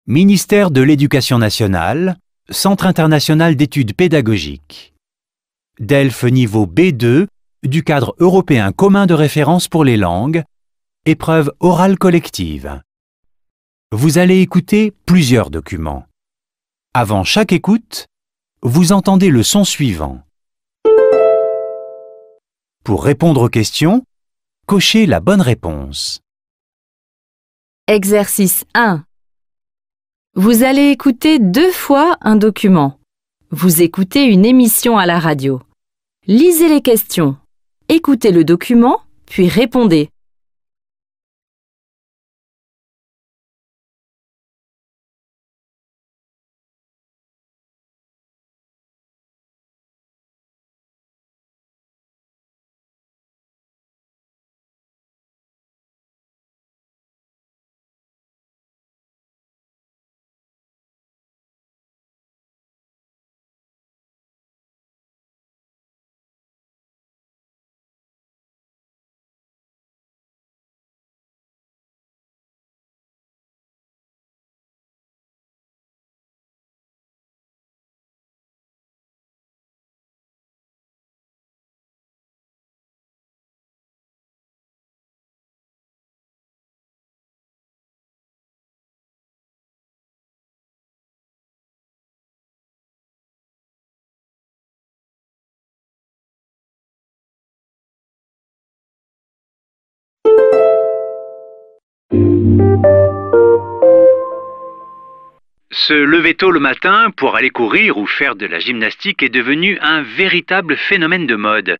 Ministère de l'Éducation nationale, Centre international d'études pédagogiques. DELF niveau B2 du cadre européen commun de référence pour les langues, épreuve orale collective. Vous allez écouter plusieurs documents. Avant chaque écoute, vous entendez le son suivant. Pour répondre aux questions, cochez la bonne réponse. Exercice 1. Vous allez écouter 2 fois un document. Vous écoutez une émission à la radio. Lisez les questions. Écoutez le document, puis répondez. Se lever tôt le matin pour aller courir ou faire de la gymnastique est devenu un véritable phénomène de mode.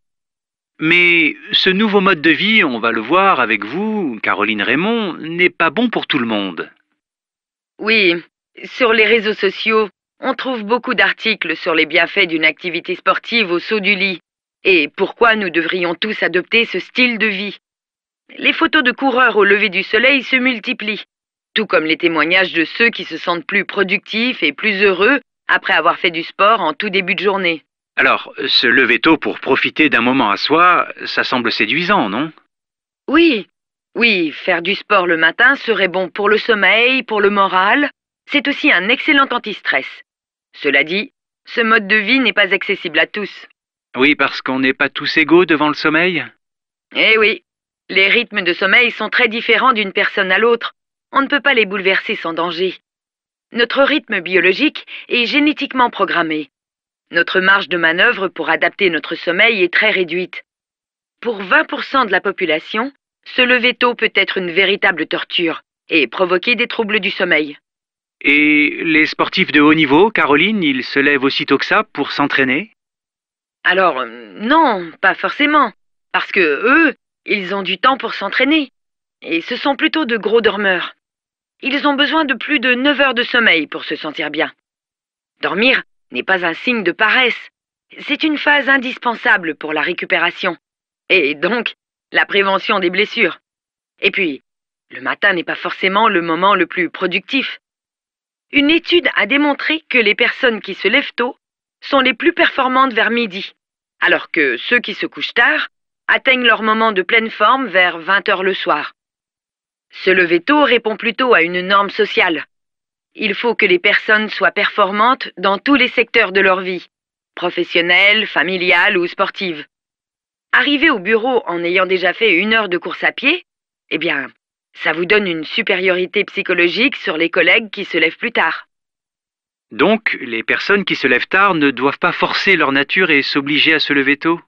Mais ce nouveau mode de vie, on va le voir avec vous, Caroline Raymond, n'est pas bon pour tout le monde. Oui, sur les réseaux sociaux, on trouve beaucoup d'articles sur les bienfaits d'une activité sportive au saut du lit et pourquoi nous devrions tous adopter ce style de vie. Les photos de coureurs au lever du soleil se multiplient, tout comme les témoignages de ceux qui se sentent plus productifs et plus heureux après avoir fait du sport en tout début de journée. Alors, se lever tôt pour profiter d'un moment à soi, ça semble séduisant, non? Oui, faire du sport le matin serait bon pour le sommeil, pour le moral. C'est aussi un excellent anti-stress. Cela dit, ce mode de vie n'est pas accessible à tous. Oui, parce qu'on n'est pas tous égaux devant le sommeil. Eh oui, les rythmes de sommeil sont très différents d'une personne à l'autre. On ne peut pas les bouleverser sans danger. Notre rythme biologique est génétiquement programmé. Notre marge de manœuvre pour adapter notre sommeil est très réduite. Pour 20% de la population, se lever tôt peut être une véritable torture et provoquer des troubles du sommeil. Et les sportifs de haut niveau, Caroline, ils se lèvent aussitôt que ça pour s'entraîner? Alors, non, pas forcément, parce que eux, ils ont du temps pour s'entraîner. Et ce sont plutôt de gros dormeurs. Ils ont besoin de plus de 9 heures de sommeil pour se sentir bien. Dormir n'est pas un signe de paresse. C'est une phase indispensable pour la récupération. Et donc, la prévention des blessures. Et puis, le matin n'est pas forcément le moment le plus productif. Une étude a démontré que les personnes qui se lèvent tôt sont les plus performantes vers midi, alors que ceux qui se couchent tard atteignent leur moment de pleine forme vers 20 heures le soir. Se lever tôt répond plutôt à une norme sociale. Il faut que les personnes soient performantes dans tous les secteurs de leur vie, professionnelle, familiale ou sportive. Arriver au bureau en ayant déjà fait 1 heure de course à pied, eh bien, ça vous donne une supériorité psychologique sur les collègues qui se lèvent plus tard. Donc, les personnes qui se lèvent tard ne doivent pas forcer leur nature et s'obliger à se lever tôt?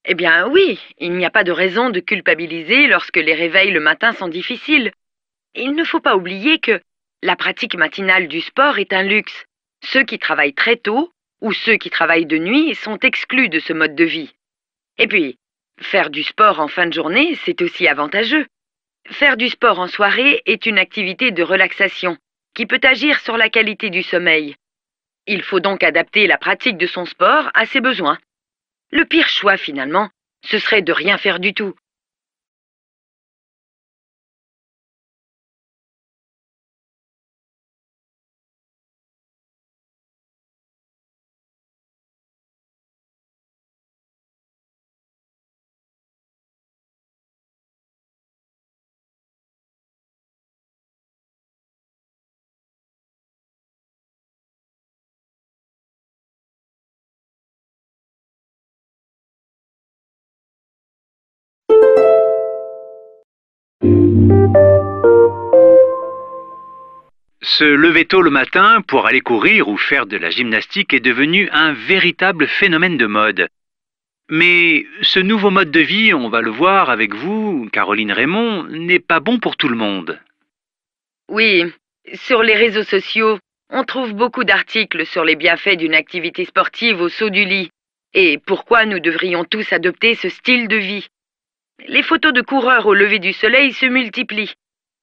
Eh bien oui, il n'y a pas de raison de culpabiliser lorsque les réveils le matin sont difficiles. Il ne faut pas oublier que la pratique matinale du sport est un luxe. Ceux qui travaillent très tôt ou ceux qui travaillent de nuit sont exclus de ce mode de vie. Et puis, faire du sport en fin de journée, c'est aussi avantageux. Faire du sport en soirée est une activité de relaxation qui peut agir sur la qualité du sommeil. Il faut donc adapter la pratique de son sport à ses besoins. Le pire choix, finalement, ce serait de rien faire du tout. Se lever tôt le matin pour aller courir ou faire de la gymnastique est devenu un véritable phénomène de mode. Mais ce nouveau mode de vie, on va le voir avec vous, Caroline Raymond, n'est pas bon pour tout le monde. Oui, sur les réseaux sociaux, on trouve beaucoup d'articles sur les bienfaits d'une activité sportive au saut du lit et pourquoi nous devrions tous adopter ce style de vie. Les photos de coureurs au lever du soleil se multiplient,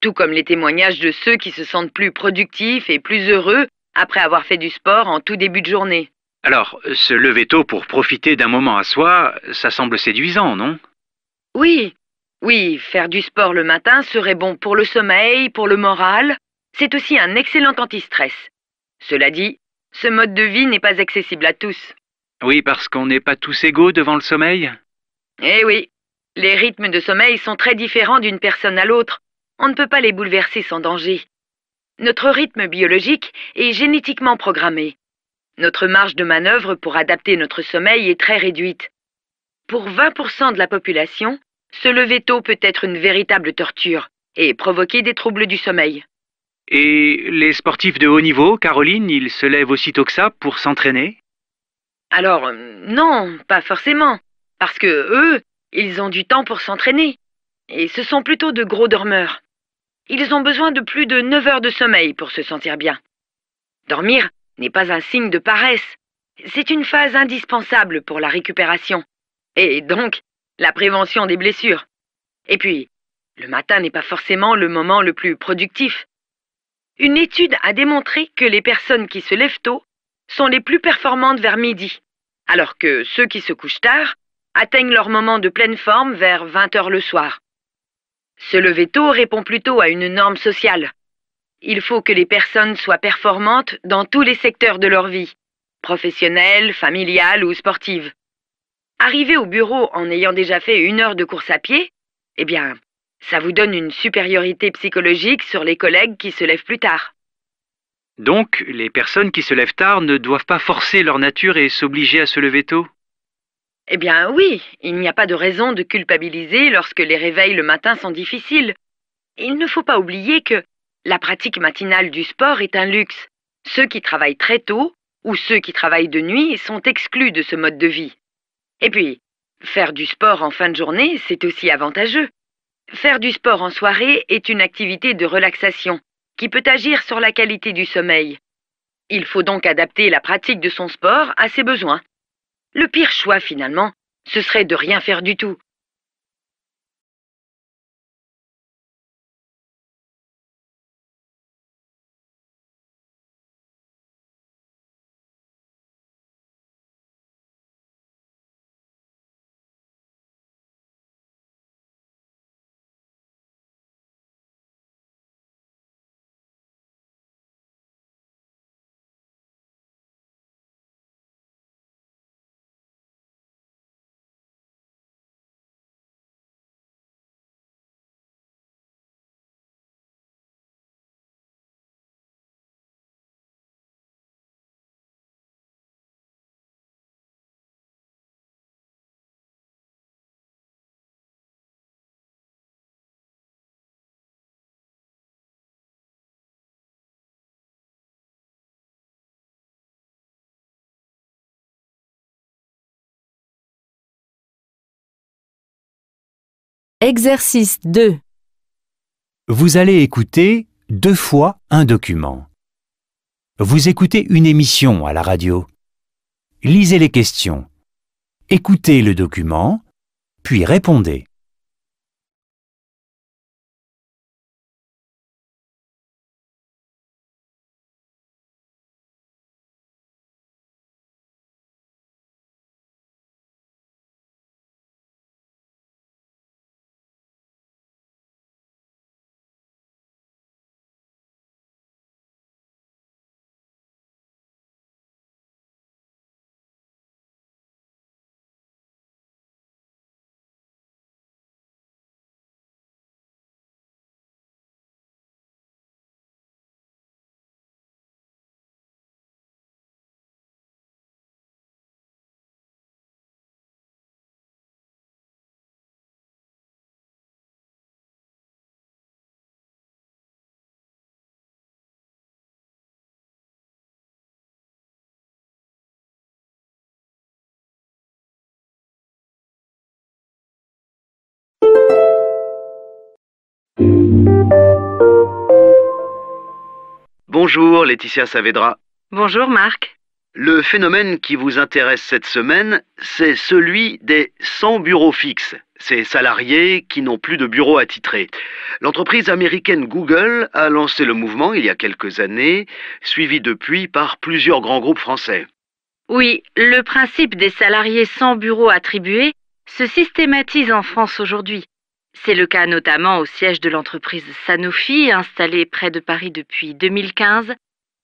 tout comme les témoignages de ceux qui se sentent plus productifs et plus heureux après avoir fait du sport en tout début de journée. Alors, se lever tôt pour profiter d'un moment à soi, ça semble séduisant, non? Oui, oui, faire du sport le matin serait bon pour le sommeil, pour le moral. C'est aussi un excellent anti-stress. Cela dit, ce mode de vie n'est pas accessible à tous. Oui, parce qu'on n'est pas tous égaux devant le sommeil. Eh oui, les rythmes de sommeil sont très différents d'une personne à l'autre. On ne peut pas les bouleverser sans danger. Notre rythme biologique est génétiquement programmé. Notre marge de manœuvre pour adapter notre sommeil est très réduite. Pour 20% de la population, se lever tôt peut être une véritable torture et provoquer des troubles du sommeil. Et les sportifs de haut niveau, Caroline, ils se lèvent aussitôt que ça pour s'entraîner? Alors, non, pas forcément, parce que eux, ils ont du temps pour s'entraîner. Et ce sont plutôt de gros dormeurs. Ils ont besoin de plus de 9 heures de sommeil pour se sentir bien. Dormir n'est pas un signe de paresse. C'est une phase indispensable pour la récupération. Et donc, la prévention des blessures. Et puis, le matin n'est pas forcément le moment le plus productif. Une étude a démontré que les personnes qui se lèvent tôt sont les plus performantes vers midi, alors que ceux qui se couchent tard atteignent leur moment de pleine forme vers 20 heures le soir. Se lever tôt répond plutôt à une norme sociale. Il faut que les personnes soient performantes dans tous les secteurs de leur vie, professionnelle, familiale ou sportive. Arriver au bureau en ayant déjà fait 1 heure de course à pied, eh bien, ça vous donne une supériorité psychologique sur les collègues qui se lèvent plus tard. Donc, les personnes qui se lèvent tard ne doivent pas forcer leur nature et s'obliger à se lever tôt? Eh bien oui, il n'y a pas de raison de culpabiliser lorsque les réveils le matin sont difficiles. Il ne faut pas oublier que la pratique matinale du sport est un luxe. Ceux qui travaillent très tôt ou ceux qui travaillent de nuit sont exclus de ce mode de vie. Et puis, faire du sport en fin de journée, c'est aussi avantageux. Faire du sport en soirée est une activité de relaxation qui peut agir sur la qualité du sommeil. Il faut donc adapter la pratique de son sport à ses besoins. Le pire choix finalement, ce serait de rien faire du tout. Exercice 2. Vous allez écouter 2 fois un document. Vous écoutez une émission à la radio. Lisez les questions. Écoutez le document, puis répondez. Bonjour Laetitia Saavedra. Bonjour Marc. Le phénomène qui vous intéresse cette semaine, c'est celui des sans bureaux fixes, ces salariés qui n'ont plus de bureau attitré. L'entreprise américaine Google a lancé le mouvement il y a quelques années, suivi depuis par plusieurs grands groupes français. Oui, le principe des salariés sans bureau attribué se systématise en France aujourd'hui. C'est le cas notamment au siège de l'entreprise Sanofi, installée près de Paris depuis 2015.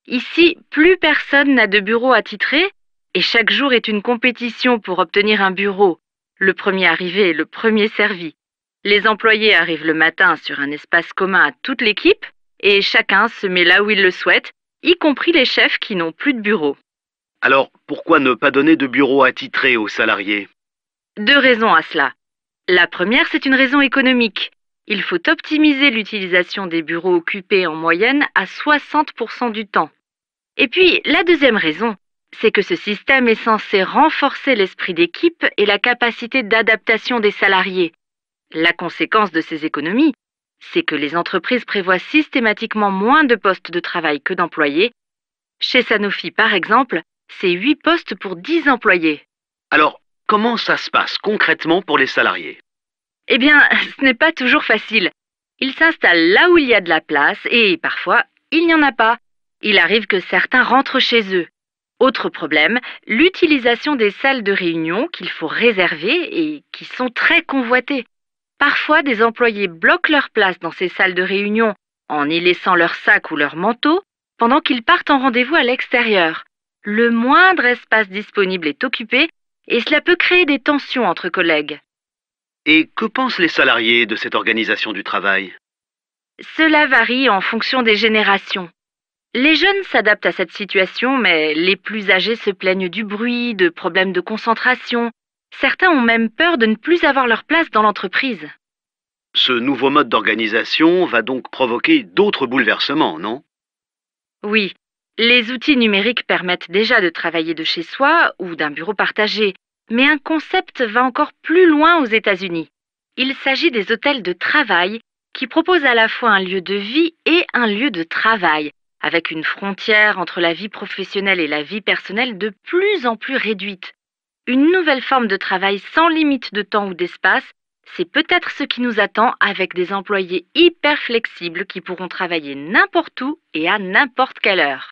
Ici, plus personne n'a de bureau attitré et chaque jour est une compétition pour obtenir un bureau. Le premier arrivé est le premier servi. Les employés arrivent le matin sur un espace commun à toute l'équipe et chacun se met là où il le souhaite, y compris les chefs qui n'ont plus de bureau. Alors, pourquoi ne pas donner de bureau attitré aux salariés? 2 raisons à cela. La première, c'est une raison économique. Il faut optimiser l'utilisation des bureaux occupés en moyenne à 60% du temps. Et puis, la deuxième raison, c'est que ce système est censé renforcer l'esprit d'équipe et la capacité d'adaptation des salariés. La conséquence de ces économies, c'est que les entreprises prévoient systématiquement moins de postes de travail que d'employés. Chez Sanofi, par exemple, c'est 8 postes pour 10 employés. Alors, comment ça se passe concrètement pour les salariés? Eh bien, ce n'est pas toujours facile. Ils s'installent là où il y a de la place et parfois, il n'y en a pas. Il arrive que certains rentrent chez eux. Autre problème, l'utilisation des salles de réunion qu'il faut réserver et qui sont très convoitées. Parfois, des employés bloquent leur place dans ces salles de réunion en y laissant leur sac ou leur manteau pendant qu'ils partent en rendez-vous à l'extérieur. Le moindre espace disponible est occupé et cela peut créer des tensions entre collègues. Et que pensent les salariés de cette organisation du travail? Cela varie en fonction des générations. Les jeunes s'adaptent à cette situation, mais les plus âgés se plaignent du bruit, de problèmes de concentration. Certains ont même peur de ne plus avoir leur place dans l'entreprise. Ce nouveau mode d'organisation va donc provoquer d'autres bouleversements, non? Oui, les outils numériques permettent déjà de travailler de chez soi ou d'un bureau partagé, mais un concept va encore plus loin aux États-Unis. Il s'agit des hôtels de travail qui proposent à la fois un lieu de vie et un lieu de travail, avec une frontière entre la vie professionnelle et la vie personnelle de plus en plus réduite. Une nouvelle forme de travail sans limite de temps ou d'espace, c'est peut-être ce qui nous attend avec des employés hyper flexibles qui pourront travailler n'importe où et à n'importe quelle heure.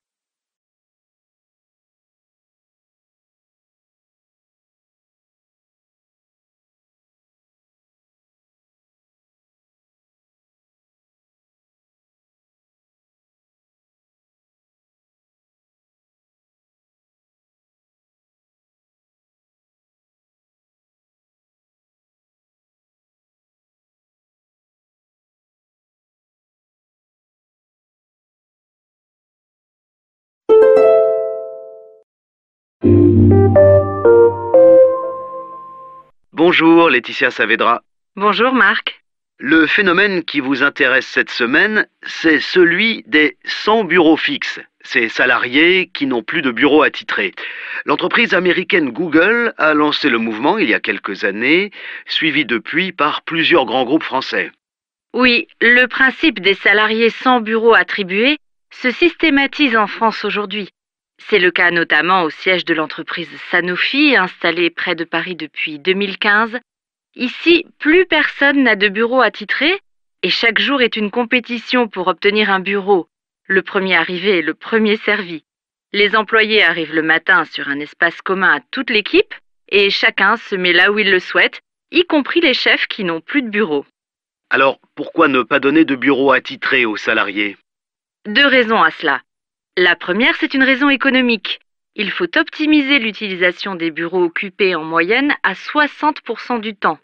Bonjour Laetitia Saavedra. Bonjour Marc. Le phénomène qui vous intéresse cette semaine, c'est celui des sans bureaux fixes, ces salariés qui n'ont plus de bureau attitré. L'entreprise américaine Google a lancé le mouvement il y a quelques années, suivi depuis par plusieurs grands groupes français. Oui, le principe des salariés sans bureau attribué se systématise en France aujourd'hui. C'est le cas notamment au siège de l'entreprise Sanofi, installée près de Paris depuis 2015. Ici, plus personne n'a de bureau attitré et chaque jour est une compétition pour obtenir un bureau. Le premier arrivé est le premier servi. Les employés arrivent le matin sur un espace commun à toute l'équipe et chacun se met là où il le souhaite, y compris les chefs qui n'ont plus de bureau. Alors, pourquoi ne pas donner de bureau attitré aux salariés? 2 raisons à cela. La première, c'est une raison économique. Il faut optimiser l'utilisation des bureaux occupés en moyenne à 60% du temps.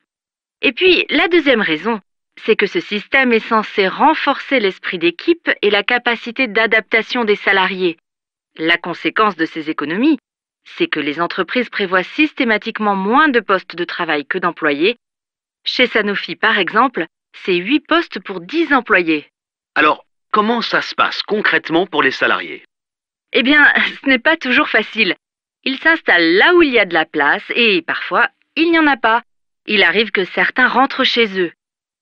Et puis, la deuxième raison, c'est que ce système est censé renforcer l'esprit d'équipe et la capacité d'adaptation des salariés. La conséquence de ces économies, c'est que les entreprises prévoient systématiquement moins de postes de travail que d'employés. Chez Sanofi, par exemple, c'est 8 postes pour 10 employés. Alors, comment ça se passe concrètement pour les salariés? Eh bien, ce n'est pas toujours facile. Ils s'installent là où il y a de la place et parfois, il n'y en a pas. Il arrive que certains rentrent chez eux.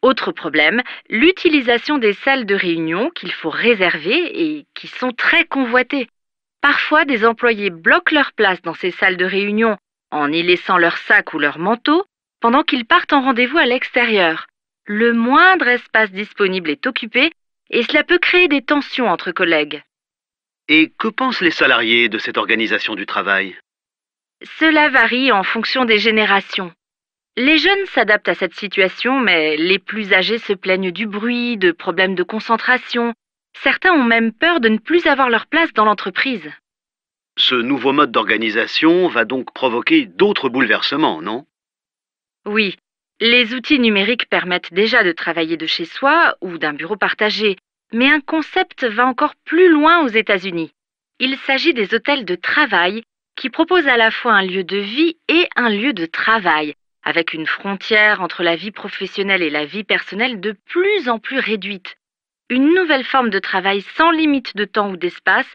Autre problème, l'utilisation des salles de réunion qu'il faut réserver et qui sont très convoitées. Parfois, des employés bloquent leur place dans ces salles de réunion en y laissant leur sac ou leur manteau pendant qu'ils partent en rendez-vous à l'extérieur. Le moindre espace disponible est occupé et cela peut créer des tensions entre collègues. Et que pensent les salariés de cette organisation du travail? Cela varie en fonction des générations. Les jeunes s'adaptent à cette situation, mais les plus âgés se plaignent du bruit, de problèmes de concentration. Certains ont même peur de ne plus avoir leur place dans l'entreprise. Ce nouveau mode d'organisation va donc provoquer d'autres bouleversements, non? Oui, les outils numériques permettent déjà de travailler de chez soi ou d'un bureau partagé, mais un concept va encore plus loin aux États-Unis. Il s'agit des hôtels de travail qui proposent à la fois un lieu de vie et un lieu de travail, avec une frontière entre la vie professionnelle et la vie personnelle de plus en plus réduite. Une nouvelle forme de travail sans limite de temps ou d'espace,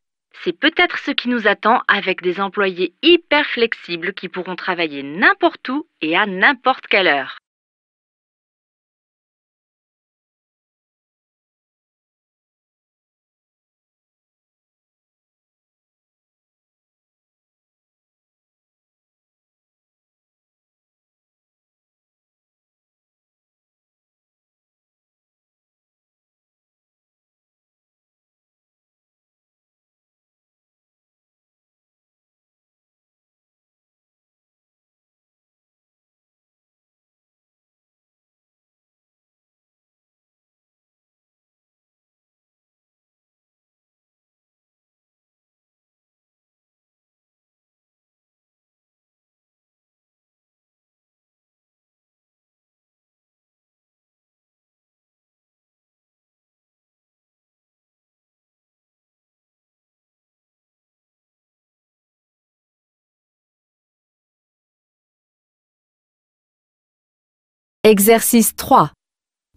c'est peut-être ce qui nous attend avec des employés hyper flexibles qui pourront travailler n'importe où et à n'importe quelle heure. Exercice 3.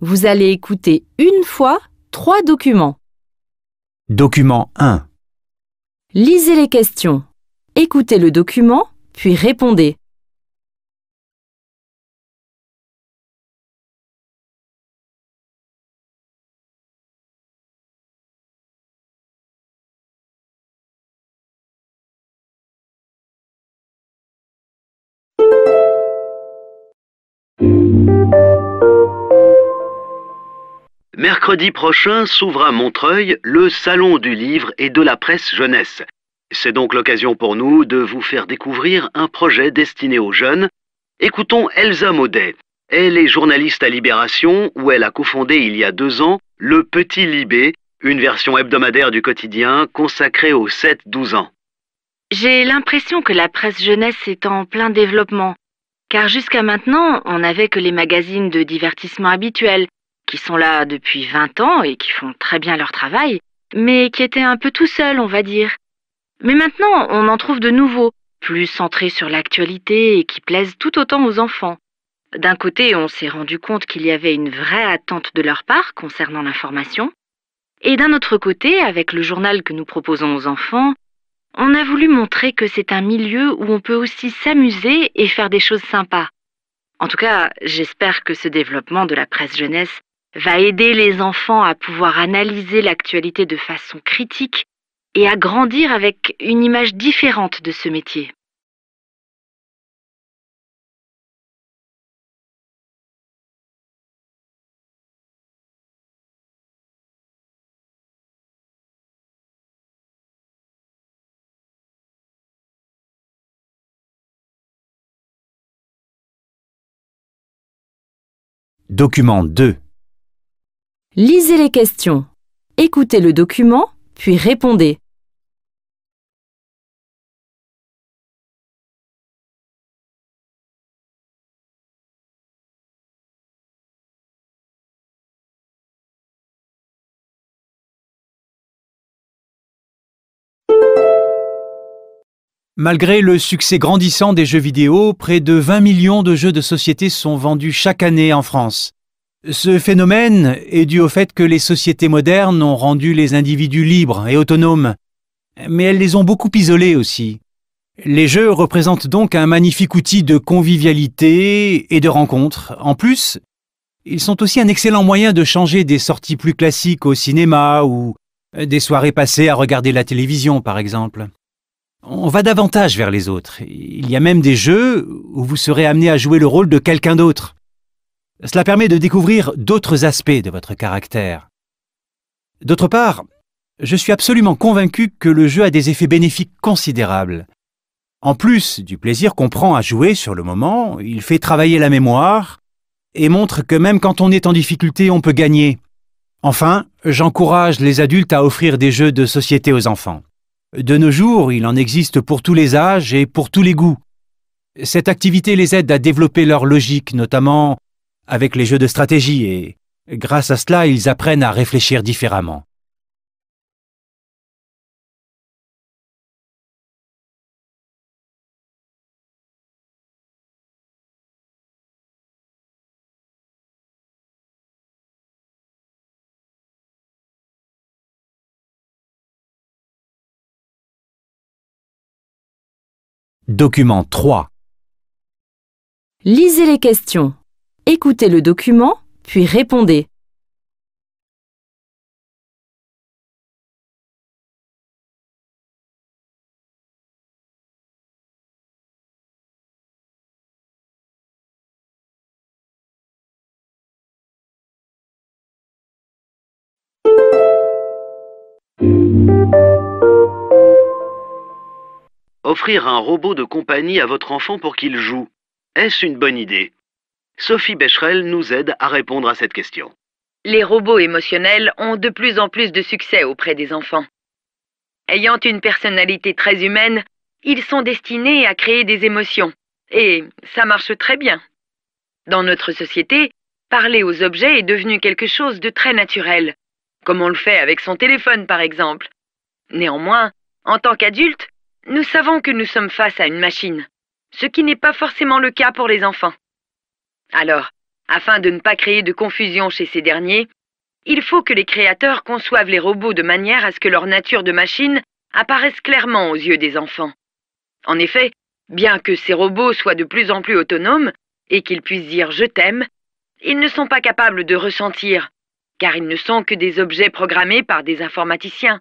Vous allez écouter une fois 3 documents. Document 1. Lisez les questions. Écoutez le document, puis répondez. Mercredi prochain s'ouvre à Montreuil le Salon du livre et de la presse jeunesse. C'est donc l'occasion pour nous de vous faire découvrir un projet destiné aux jeunes. Écoutons Elsa Maudet. Elle est journaliste à Libération où elle a cofondé il y a 2 ans Le Petit Libé, une version hebdomadaire du quotidien consacrée aux 7-12 ans. J'ai l'impression que la presse jeunesse est en plein développement, car jusqu'à maintenant, on n'avait que les magazines de divertissement habituels, qui sont là depuis 20 ans et qui font très bien leur travail, mais qui étaient un peu tout seuls, on va dire. Mais maintenant, on en trouve de nouveaux, plus centrés sur l'actualité et qui plaisent tout autant aux enfants. D'un côté, on s'est rendu compte qu'il y avait une vraie attente de leur part concernant l'information, et d'un autre côté, avec le journal que nous proposons aux enfants, on a voulu montrer que c'est un milieu où on peut aussi s'amuser et faire des choses sympas. En tout cas, j'espère que ce développement de la presse jeunesse va aider les enfants à pouvoir analyser l'actualité de façon critique et à grandir avec une image différente de ce métier. Document 2. Lisez les questions. Écoutez le document, puis répondez. Malgré le succès grandissant des jeux vidéo, près de 20 millions de jeux de société sont vendus chaque année en France. Ce phénomène est dû au fait que les sociétés modernes ont rendu les individus libres et autonomes, mais elles les ont beaucoup isolés aussi. Les jeux représentent donc un magnifique outil de convivialité et de rencontre. En plus, Ils sont aussi un excellent moyen de changer des sorties plus classiques au cinéma ou des soirées passées à regarder la télévision, par exemple. On va davantage vers les autres. Il y a même des jeux où vous serez amené à jouer le rôle de quelqu'un d'autre. Cela permet de découvrir d'autres aspects de votre caractère. D'autre part, je suis absolument convaincu que le jeu a des effets bénéfiques considérables. En plus du plaisir qu'on prend à jouer sur le moment, il fait travailler la mémoire et montre que même quand on est en difficulté, on peut gagner. Enfin, j'encourage les adultes à offrir des jeux de société aux enfants. De nos jours, il en existe pour tous les âges et pour tous les goûts. Cette activité les aide à développer leur logique, notamment avec les jeux de stratégie, et grâce à cela, ils apprennent à réfléchir différemment. Document 3. Lisez les questions. Écoutez le document, puis répondez. Offrir un robot de compagnie à votre enfant pour qu'il joue. Est-ce une bonne idée? Sophie Becherel nous aide à répondre à cette question. Les robots émotionnels ont de plus en plus de succès auprès des enfants. Ayant une personnalité très humaine, ils sont destinés à créer des émotions. Et ça marche très bien. Dans notre société, parler aux objets est devenu quelque chose de très naturel, comme on le fait avec son téléphone par exemple. Néanmoins, en tant qu'adultes, nous savons que nous sommes face à une machine, ce qui n'est pas forcément le cas pour les enfants. Alors, afin de ne pas créer de confusion chez ces derniers, il faut que les créateurs conçoivent les robots de manière à ce que leur nature de machine apparaisse clairement aux yeux des enfants. En effet, bien que ces robots soient de plus en plus autonomes et qu'ils puissent dire « je t'aime », ils ne sont pas capables de ressentir, car ils ne sont que des objets programmés par des informaticiens.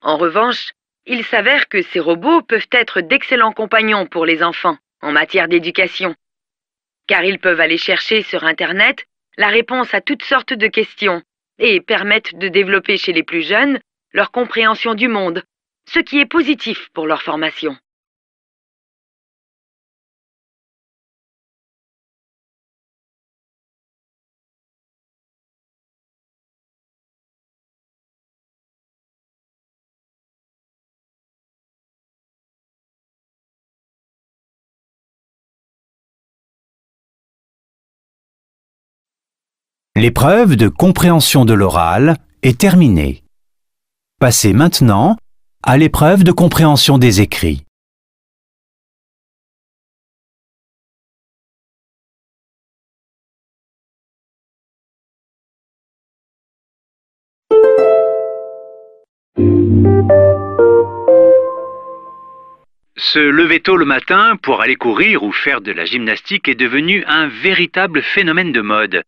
En revanche, il s'avère que ces robots peuvent être d'excellents compagnons pour les enfants en matière d'éducation, car ils peuvent aller chercher sur Internet la réponse à toutes sortes de questions et permettent de développer chez les plus jeunes leur compréhension du monde, ce qui est positif pour leur formation. L'épreuve de compréhension de l'oral est terminée. Passez maintenant à l'épreuve de compréhension des écrits. Se lever tôt le matin pour aller courir ou faire de la gymnastique est devenu un véritable phénomène de mode.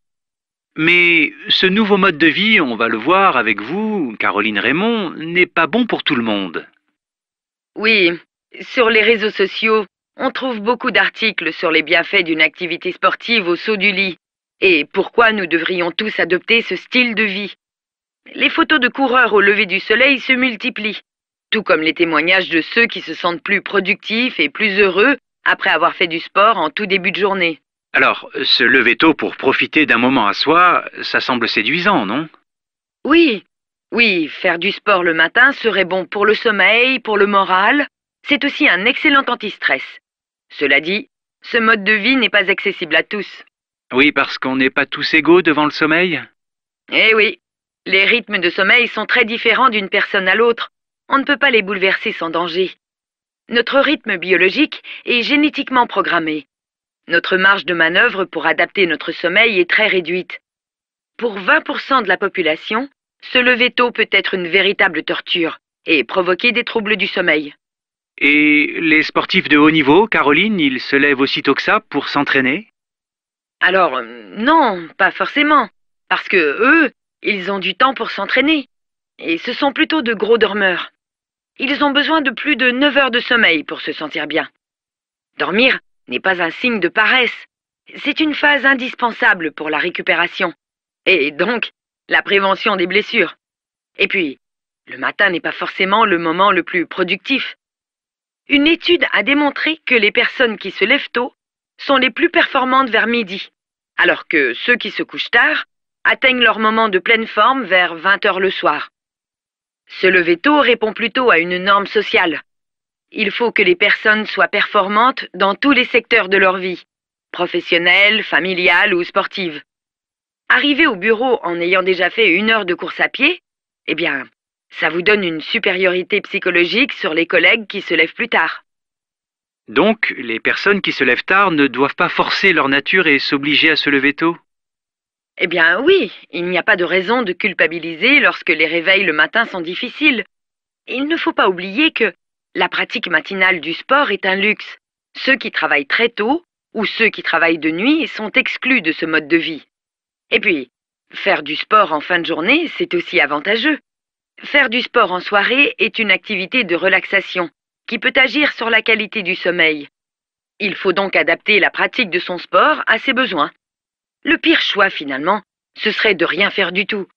Mais ce nouveau mode de vie, on va le voir avec vous, Caroline Raymond, n'est pas bon pour tout le monde. Oui, sur les réseaux sociaux, on trouve beaucoup d'articles sur les bienfaits d'une activité sportive au saut du lit et pourquoi nous devrions tous adopter ce style de vie. Les photos de coureurs au lever du soleil se multiplient, tout comme les témoignages de ceux qui se sentent plus productifs et plus heureux après avoir fait du sport en tout début de journée. Alors, se lever tôt pour profiter d'un moment à soi, ça semble séduisant, non? Oui, faire du sport le matin serait bon pour le sommeil, pour le moral. C'est aussi un excellent anti-stress. Cela dit, ce mode de vie n'est pas accessible à tous. Oui, parce qu'on n'est pas tous égaux devant le sommeil? Eh oui, les rythmes de sommeil sont très différents d'une personne à l'autre. On ne peut pas les bouleverser sans danger. Notre rythme biologique est génétiquement programmé. Notre marge de manœuvre pour adapter notre sommeil est très réduite. Pour 20% de la population, se lever tôt peut être une véritable torture et provoquer des troubles du sommeil. Et les sportifs de haut niveau, Caroline, ils se lèvent aussitôt que ça pour s'entraîner? Alors, non, pas forcément. Parce que eux, ils ont du temps pour s'entraîner. Et ce sont plutôt de gros dormeurs. Ils ont besoin de plus de 9 heures de sommeil pour se sentir bien. Dormir n'est pas un signe de paresse. C'est une phase indispensable pour la récupération. Et donc, la prévention des blessures. Et puis, le matin n'est pas forcément le moment le plus productif. Une étude a démontré que les personnes qui se lèvent tôt sont les plus performantes vers midi, alors que ceux qui se couchent tard atteignent leur moment de pleine forme vers 20 heures le soir. Se lever tôt répond plutôt à une norme sociale. Il faut que les personnes soient performantes dans tous les secteurs de leur vie, professionnelle, familiale ou sportive. Arriver au bureau en ayant déjà fait 1 heure de course à pied, eh bien, ça vous donne une supériorité psychologique sur les collègues qui se lèvent plus tard. Donc, les personnes qui se lèvent tard ne doivent pas forcer leur nature et s'obliger à se lever tôt? Eh bien oui, il n'y a pas de raison de culpabiliser lorsque les réveils le matin sont difficiles. Il ne faut pas oublier que la pratique matinale du sport est un luxe. Ceux qui travaillent très tôt ou ceux qui travaillent de nuit sont exclus de ce mode de vie. Et puis, faire du sport en fin de journée, c'est aussi avantageux. Faire du sport en soirée est une activité de relaxation qui peut agir sur la qualité du sommeil. Il faut donc adapter la pratique de son sport à ses besoins. Le pire choix, finalement, ce serait de rien faire du tout.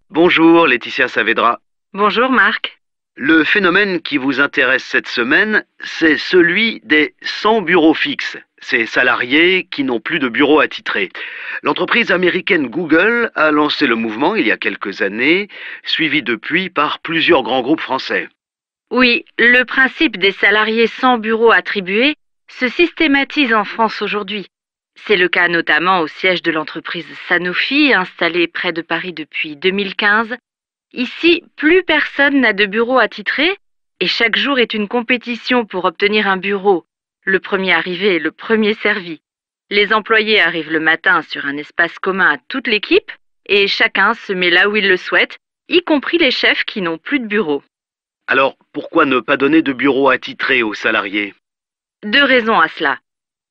Bonjour Laetitia Saavedra. Bonjour Marc. Le phénomène qui vous intéresse cette semaine, c'est celui des sans bureaux fixes, ces salariés qui n'ont plus de bureau attitré. L'entreprise américaine Google a lancé le mouvement il y a quelques années, suivi depuis par plusieurs grands groupes français. Oui, le principe des salariés sans bureau attribué se systématise en France aujourd'hui. C'est le cas notamment au siège de l'entreprise Sanofi, installée près de Paris depuis 2015. Ici, plus personne n'a de bureau attitré et chaque jour est une compétition pour obtenir un bureau. Le premier arrivé est le premier servi. Les employés arrivent le matin sur un espace commun à toute l'équipe et chacun se met là où il le souhaite, y compris les chefs qui n'ont plus de bureau. Alors, pourquoi ne pas donner de bureau attitré aux salariés? 2 raisons à cela.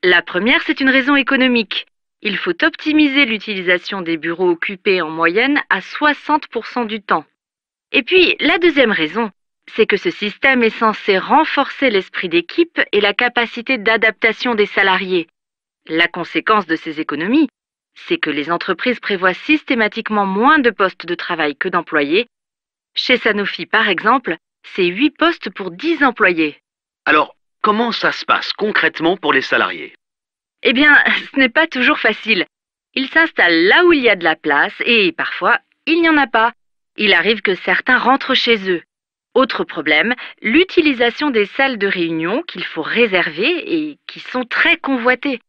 La première, c'est une raison économique. Il faut optimiser l'utilisation des bureaux occupés en moyenne à 60% du temps. Et puis, la deuxième raison, c'est que ce système est censé renforcer l'esprit d'équipe et la capacité d'adaptation des salariés. La conséquence de ces économies, c'est que les entreprises prévoient systématiquement moins de postes de travail que d'employés. Chez Sanofi, par exemple, c'est 8 postes pour 10 employés. Alors, comment ça se passe concrètement pour les salariés? Eh bien, ce n'est pas toujours facile. Ils s'installent là où il y a de la place et parfois, il n'y en a pas. Il arrive que certains rentrent chez eux. Autre problème, l'utilisation des salles de réunion qu'il faut réserver et qui sont très convoitées.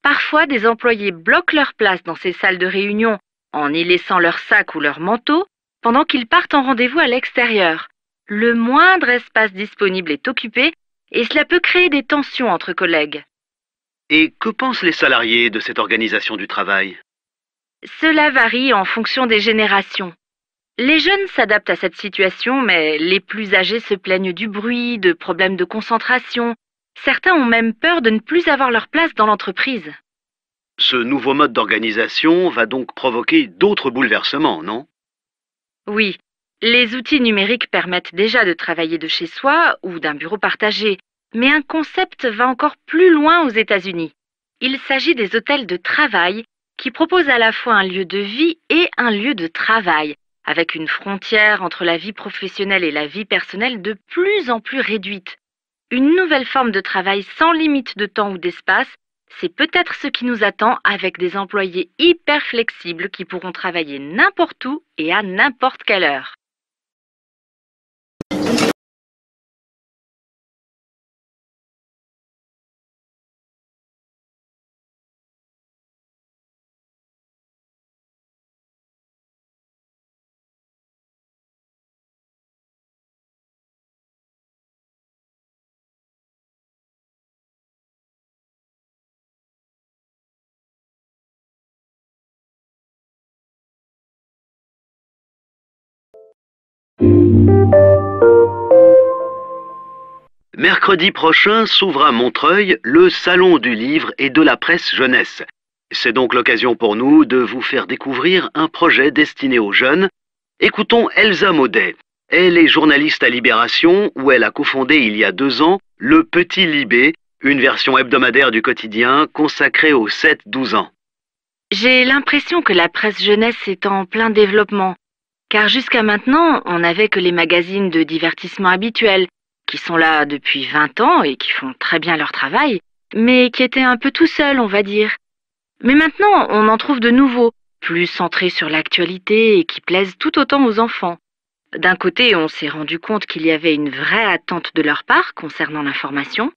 Parfois, des employés bloquent leur place dans ces salles de réunion en y laissant leur sac ou leur manteau pendant qu'ils partent en rendez-vous à l'extérieur. Le moindre espace disponible est occupé et cela peut créer des tensions entre collègues. Et que pensent les salariés de cette organisation du travail? Cela varie en fonction des générations. Les jeunes s'adaptent à cette situation, mais les plus âgés se plaignent du bruit, de problèmes de concentration. Certains ont même peur de ne plus avoir leur place dans l'entreprise. Ce nouveau mode d'organisation va donc provoquer d'autres bouleversements, non? Oui, les outils numériques permettent déjà de travailler de chez soi ou d'un bureau partagé, mais un concept va encore plus loin aux États-Unis. Il s'agit des hôtels de travail qui proposent à la fois un lieu de vie et un lieu de travail, avec une frontière entre la vie professionnelle et la vie personnelle de plus en plus réduite. Une nouvelle forme de travail sans limite de temps ou d'espace, c'est peut-être ce qui nous attend avec des employés hyper flexibles qui pourront travailler n'importe où et à n'importe quelle heure. Mercredi prochain s'ouvre à Montreuil le Salon du livre et de la presse jeunesse. C'est donc l'occasion pour nous de vous faire découvrir un projet destiné aux jeunes. Écoutons Elsa Maudet. Elle est journaliste à Libération, où elle a cofondé il y a 2 ans Le Petit Libé, une version hebdomadaire du quotidien consacrée aux 7-12 ans. J'ai l'impression que la presse jeunesse est en plein développement, car jusqu'à maintenant, on n'avait que les magazines de divertissement habituels, qui sont là depuis 20 ans et qui font très bien leur travail, mais qui étaient un peu tout seuls, on va dire. Mais maintenant, on en trouve de nouveaux, plus centrés sur l'actualité et qui plaisent tout autant aux enfants. D'un côté, on s'est rendu compte qu'il y avait une vraie attente de leur part concernant l'information,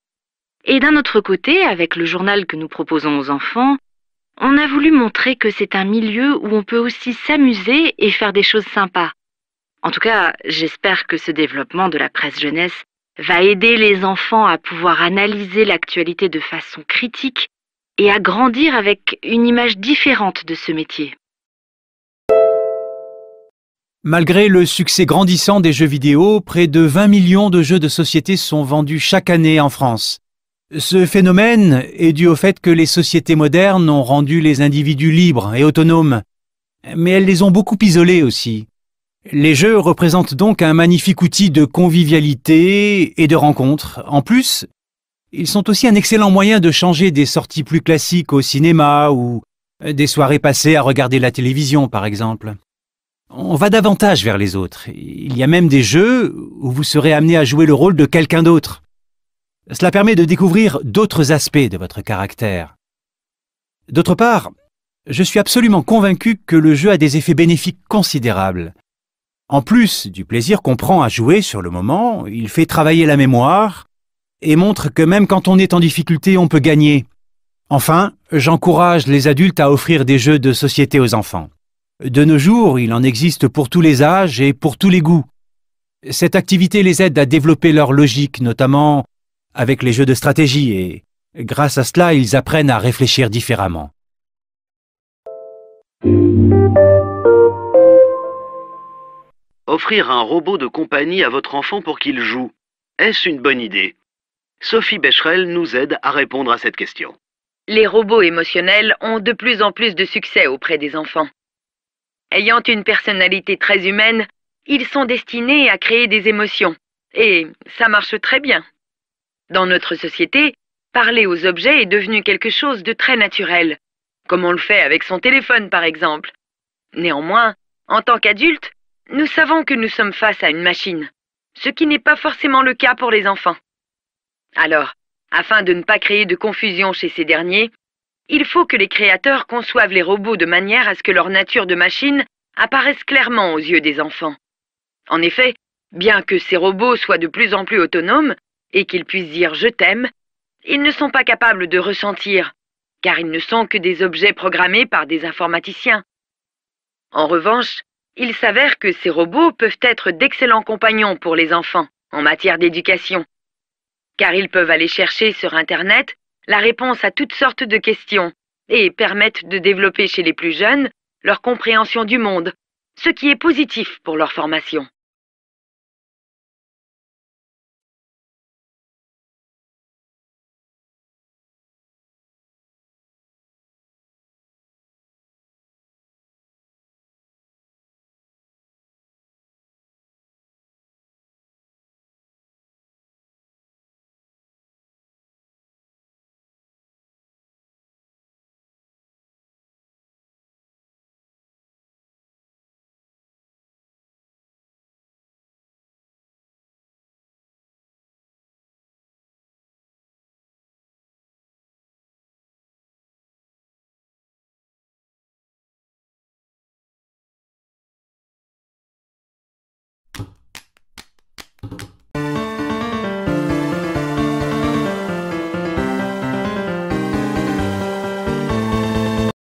et d'un autre côté, avec le journal que nous proposons aux enfants, on a voulu montrer que c'est un milieu où on peut aussi s'amuser et faire des choses sympas. En tout cas, j'espère que ce développement de la presse jeunesse va aider les enfants à pouvoir analyser l'actualité de façon critique et à grandir avec une image différente de ce métier. Malgré le succès grandissant des jeux vidéo, près de 20 millions de jeux de société sont vendus chaque année en France. Ce phénomène est dû au fait que les sociétés modernes ont rendu les individus libres et autonomes, mais elles les ont beaucoup isolés aussi. Les jeux représentent donc un magnifique outil de convivialité et de rencontre. En plus, ils sont aussi un excellent moyen de changer des sorties plus classiques au cinéma ou des soirées passées à regarder la télévision, par exemple. On va davantage vers les autres. Il y a même des jeux où vous serez amené à jouer le rôle de quelqu'un d'autre. Cela permet de découvrir d'autres aspects de votre caractère. D'autre part, je suis absolument convaincu que le jeu a des effets bénéfiques considérables. En plus du plaisir qu'on prend à jouer sur le moment, il fait travailler la mémoire et montre que même quand on est en difficulté, on peut gagner. Enfin, j'encourage les adultes à offrir des jeux de société aux enfants. De nos jours, il en existe pour tous les âges et pour tous les goûts. Cette activité les aide à développer leur logique, notamment avec les jeux de stratégie, et grâce à cela, ils apprennent à réfléchir différemment. Offrir un robot de compagnie à votre enfant pour qu'il joue, est-ce une bonne idée? Sophie Becherel nous aide à répondre à cette question. Les robots émotionnels ont de plus en plus de succès auprès des enfants. Ayant une personnalité très humaine, ils sont destinés à créer des émotions. Et ça marche très bien. Dans notre société, parler aux objets est devenu quelque chose de très naturel, comme on le fait avec son téléphone par exemple. Néanmoins, en tant qu'adultes, nous savons que nous sommes face à une machine, ce qui n'est pas forcément le cas pour les enfants. Alors, afin de ne pas créer de confusion chez ces derniers, il faut que les créateurs conçoivent les robots de manière à ce que leur nature de machine apparaisse clairement aux yeux des enfants. En effet, bien que ces robots soient de plus en plus autonomes et qu'ils puissent dire « je t'aime », ils ne sont pas capables de ressentir, car ils ne sont que des objets programmés par des informaticiens. En revanche, il s'avère que ces robots peuvent être d'excellents compagnons pour les enfants en matière d'éducation, car ils peuvent aller chercher sur Internet la réponse à toutes sortes de questions et permettent de développer chez les plus jeunes leur compréhension du monde, ce qui est positif pour leur formation.